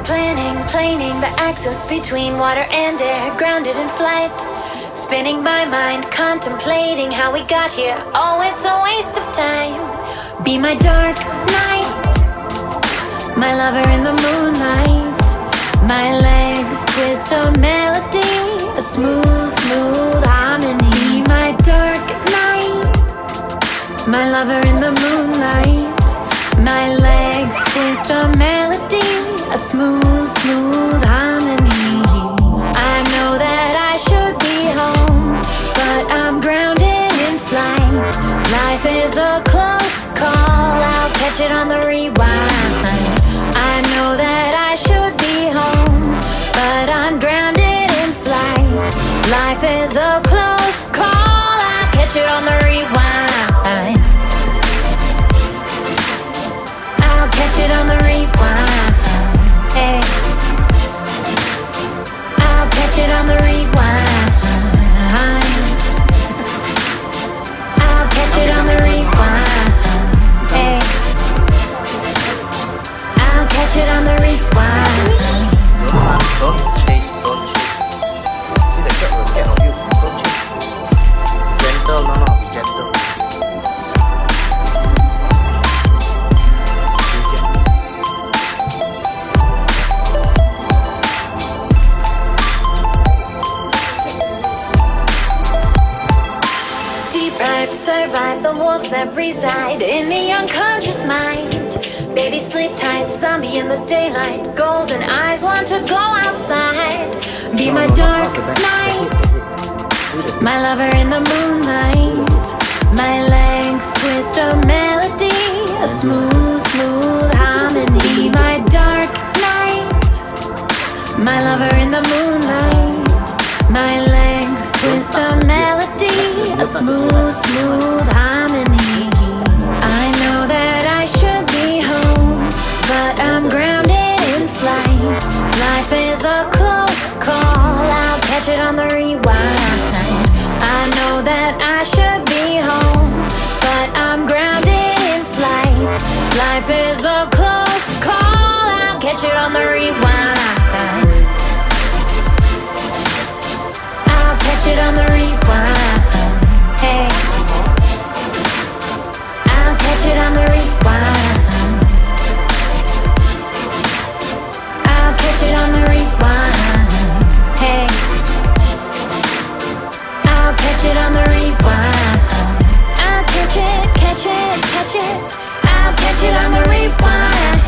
Planing the axis between water and air, grounded in flight. Spinning my mind, contemplating how we got here. Oh, it's a waste of time. Be my dark night, my lover in the moonlight. My legs twist a melody, a smooth, smooth harmony. My dark night, my lover in the moonlight. My legs twist a melody, a smooth, smooth harmony. I know that I should be home, but I'm grounded in flight. Life is a close call, I'll catch it on the rewind. I know that I should be home, but I'm grounded in flight. Life is a close call, I'll catch it on the rewind. I'll catch it on the rewind. Hey, I'll catch it on the rewind. I'll catch it on the rewind. Hey, I'll catch it on the rewind. Don't chase. See the cat will get on you. Don't chase. Gentle, no, be gentle. Survive the wolves that reside in the unconscious mind. Baby, sleep tight, zombie in the daylight. Golden eyes want to go outside. Be my dark night, my lover in the moonlight. My legs twist a melody, a smooth, smooth harmony. My dark night, my lover in the moonlight. My legs twist a melody, a smooth, smooth harmony. I know that I should be home, but I'm grounded in flight. Life is a close call, I'll catch it on the rewind. I know that I should be home, but I'm grounded in flight. Life is a close call, I'll catch it on the rewind. I'll catch it on the rewind. Hey, I'll catch it on the rewind. I'll catch it on the rewind. Hey, I'll catch it on the rewind. I'll catch it, catch it, catch it. I'll catch it on the rewind.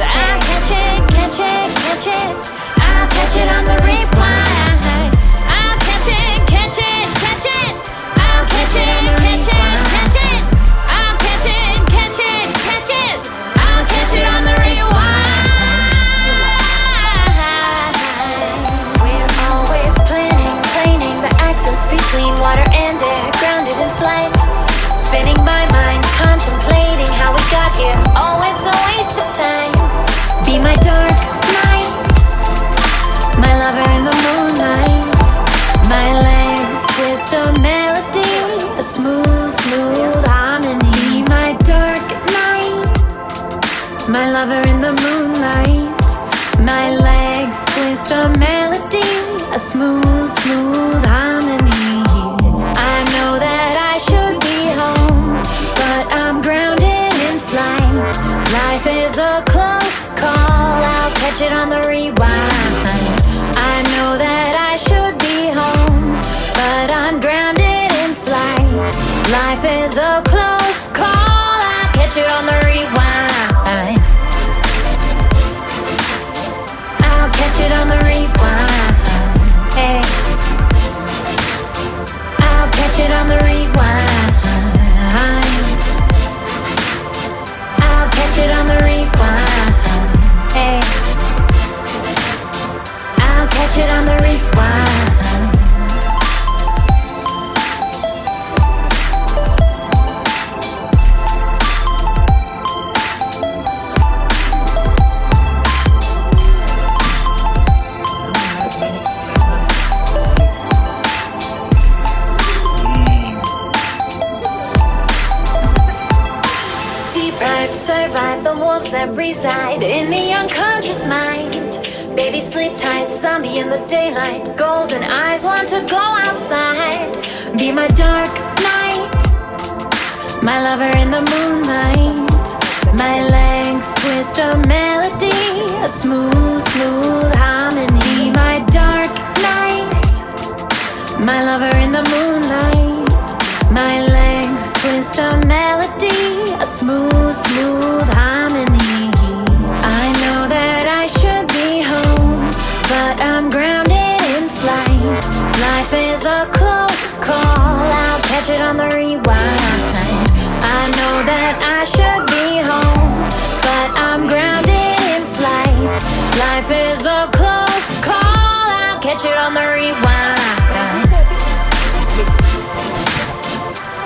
I'll catch it, catch it, catch it. I'll catch it on the rewind. I'll catch it, catch it, catch it. I'll catch it, catch it, catch it. I'll catch it, catch it, catch it. I'll catch it on the rewind. We're always planing the axis between water and air, grounded in flight. Spinning my mind, contemplating how we got here. Oh, it's a waste of time. Be my dark night, my lover in the moonlight. My legs twist a melody, a smooth, smooth harmony. My dark night, my lover in the moonlight. My legs twist a melody, a smooth, smooth harmony. I know that I should be home, but I'm grounded in flight. Life is a close call, I'll catch it on the rewind. I know that I should be home, but I'm grounded in flight. Life is a close call, I'll catch it on the rewind. I'll catch it on the rewind. Hey, I'll catch it on the rewind. I'll catch it on the rewind. Hey, I'll catch it on the rewind. Deprived, survive the wolves that reside in the unconscious mind. Baby, sleep tight, zombie in the daylight. Golden eyes want to go outside. Be my dark night, my lover in the moonlight. My legs twist a melody, a smooth, smooth harmony. My dark night, my lover in the moonlight. My legs twist a melody, a smooth, smooth harmony. I know that I should be home, but I'm grounded in flight. Life is a close call, I'll catch it on the rewind. I know that I should be home, but I'm grounded in flight. Life is a close call, I'll catch it on the rewind.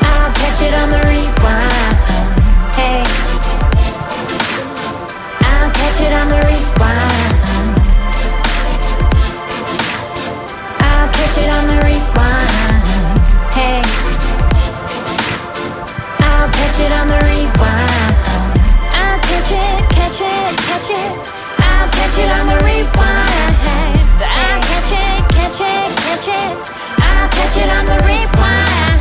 I'll catch it on the rewind. Hey, I'll catch it on the rewind. I'll catch it on the rewind. Hey, I'll catch it on the rewind. I'll catch it, catch it, catch it. I'll catch it on the rewind. I'll catch it, catch it, catch it. I'll catch it on the rewind.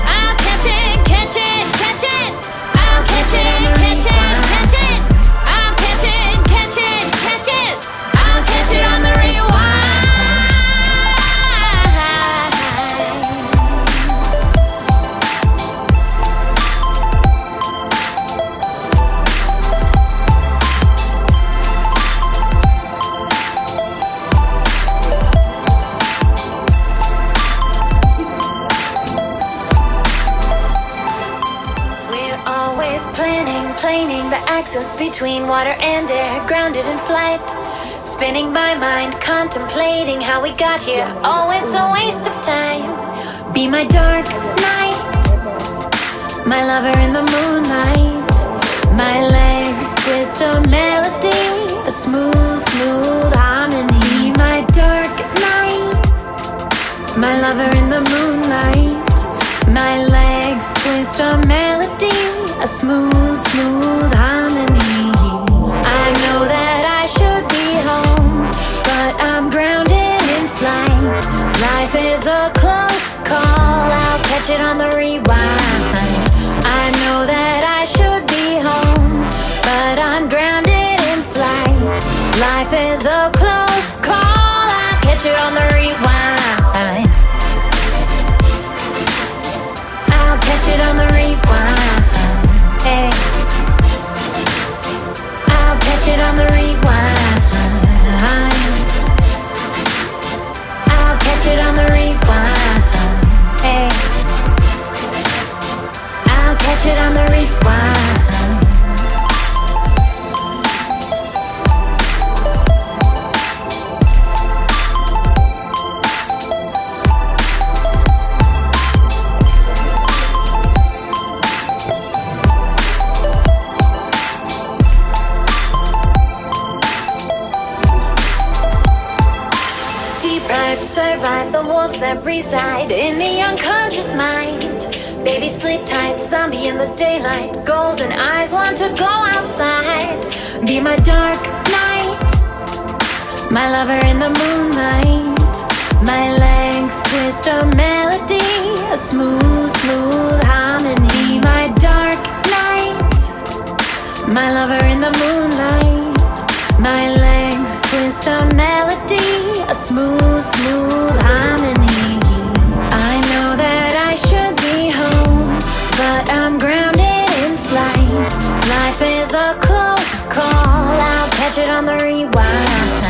I'll catch it, catch it, catch it. I'll catch it, catch it, catch it. I'll catch it, catch it, catch it. I'll catch it on the rewind. Planning the axis between water and air, grounded in flight. Spinning my mind, contemplating how we got here. Oh, it's a waste of time. Be my dark night, my lover in the moonlight. My legs twist a melody, a smooth, smooth harmony. My dark night, my lover in the moonlight. My legs twist a melody, a smooth, smooth harmony. I know that I should be home, but I'm grounded in flight. Life is a close call, I'll catch it on the rewind. I know that I should be home, but I'm grounded in flight. Life is a close call, I'll catch it on the rewind. I'll catch it on the rewind. Hey, I'll catch it on the rewind. I'll catch it on the rewind. Hey, I'll catch it on the rewind. Survive the wolves that reside in the unconscious mind. Baby, sleep tight, zombie in the daylight. Golden eyes want to go outside. Be my dark night, my lover in the moonlight. My legs twist a melody, a smooth, smooth harmony. My dark night, my lover in the moonlight. My legs twist a melody, a smooth, smooth harmony. I know that I should be home, but I'm grounded in flight. Life is a close call, I'll catch it on the rewind.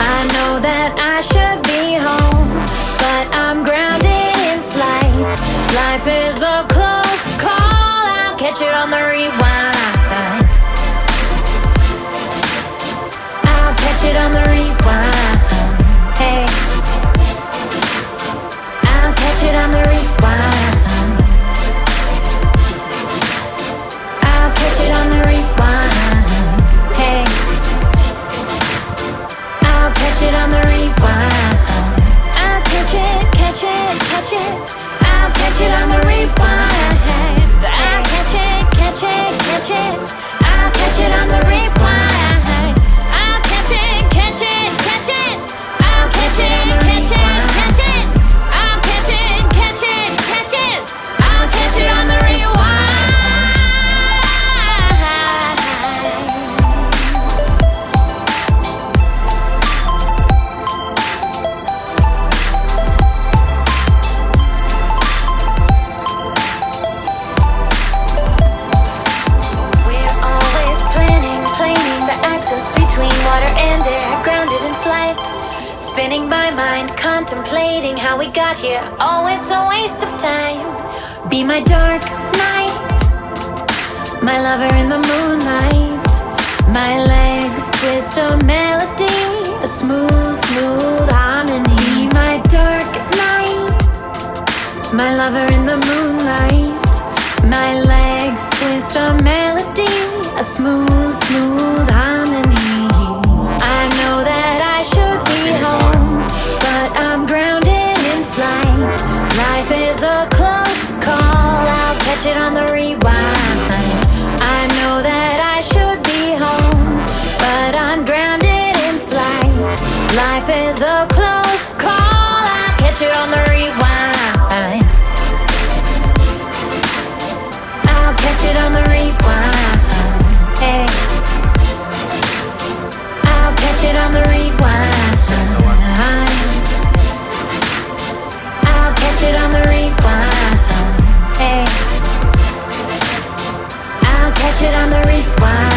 I know that I should be home, but I'm grounded in flight. Life is a close call, I'll catch it on the rewind. I'll catch it on the rewind. Hey, I'll catch it on the rewind. I'll catch it on the rewind. Hey, I'll catch it on the rewind. I'll catch it, catch it, catch it. I'll catch it on the rewind. I'll catch it, catch it, catch catch it. I'll catch it on the rewind. I'll catch it, catch it, catch it. I'll catch it, catch it, catch it. I'll catch it, catch it, catch it. I'll catch it on the rewind. We're always planning the axis between water and air, grounded in flight. Spinning my mind, contemplating how we got here. Oh, it's a waste of time. Be my dark night, my lover in the moonlight. My legs twist a melody, a smooth, smooth harmony. My dark night, my lover in the moonlight. My legs twist a melody, a smooth, smooth harmony. I know that I should be home, but I'm grounded in flight. Life is a close call, I'll catch it on the rewind. I know that I should be home, but I'm grounded in flight. Life is a close call, I'll catch it on the rewind. I'll catch it on the rewind. Hey, I'll catch it on the rewind. I'll catch it on the rewind. Hey, I'll catch it on the rewind.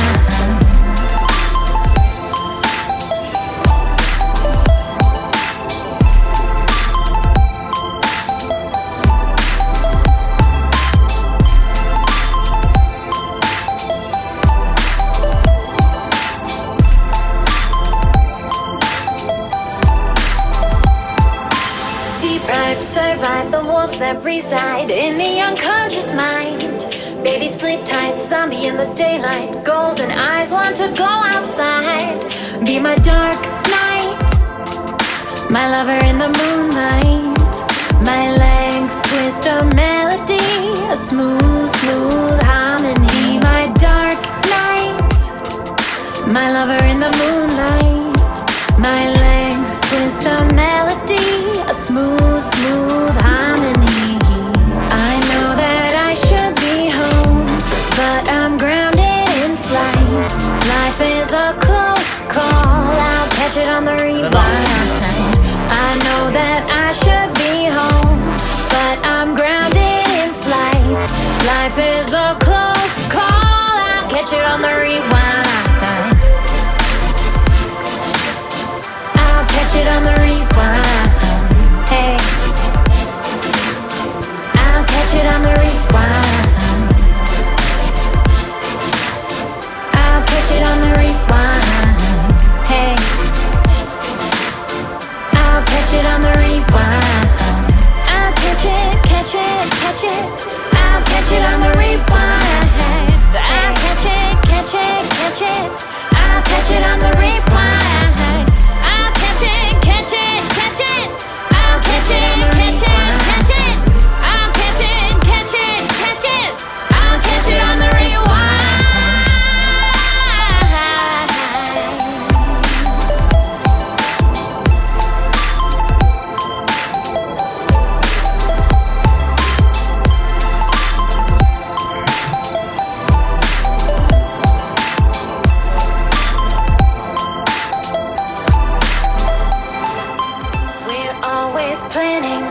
Deprived, survive the wolves that reside in the unconscious mind. Baby, sleep tight, zombie in the daylight. Golden eyes want to go outside. Be my dark night, my lover in the moonlight. My legs twist a melody, a smooth, smooth harmony. My dark night, my lover in the moonlight. My legs twist a melody, a smooth, smooth harmony. I know that I should be home, but I'm grounded in flight. Life is a close call, I'll catch it on the rewind. I know that I should be home, but I'm grounded in flight. Life is a close call, I'll catch it on the rewind. I'll catch it on the rewind. Hey, I'll catch it on the rewind. I'll catch it on the rewind. Hey, I'll catch it on the rewind. I'll catch it, catch it, catch it. I'll catch it on the rewind. I'll catch it, catch it, catch it. I'll catch it on the rewind. I'll catch it, catch it, catch it. I'll catch it, catch it, catch it. I'll catch it, catch it, catch it. I'll catch it on the rewind.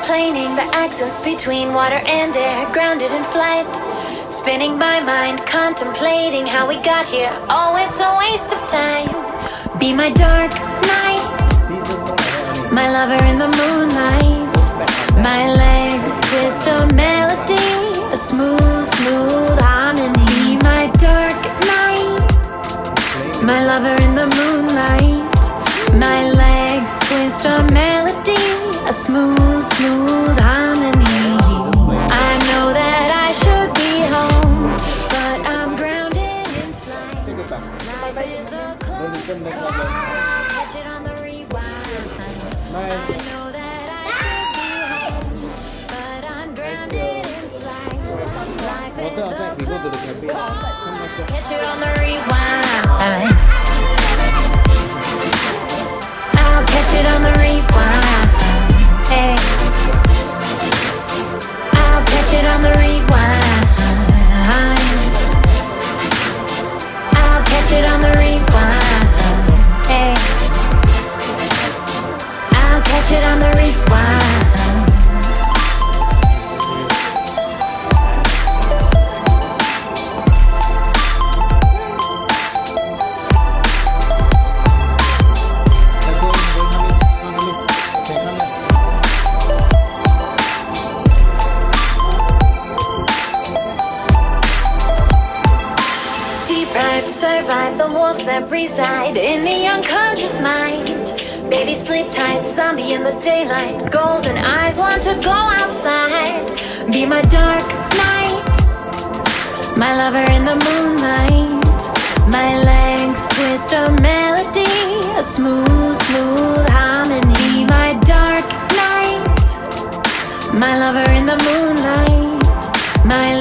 Planning the axis between water and air, grounded in flight. Spinning my mind, contemplating how we got here. Oh, it's a waste of time. Be my dark night, my lover in the moonlight. My legs twist a melody, a smooth, smooth harmony. My dark night, my lover in the moonlight. My legs twist a melody, a smooth, smooth harmony. I know that I should be home, but I'm grounded in flight. Life is a close call, catch it on the rewind. I know that I should be home, but I'm grounded in flight. Life is a close call. Catch it on the rewind. I'll catch it on the rewind. Hey, I'll catch it on the rewind. I'll catch it on the rewind. Hey, I'll catch it on the rewind. Deprived, survive the wolves that reside in the unconscious mind. Baby, sleep tight, zombie in the daylight. Golden eyes want to go outside. Be my dark night, my lover in the moonlight. My legs twist a melody, a smooth, smooth harmony. My dark night, my lover in the moonlight. My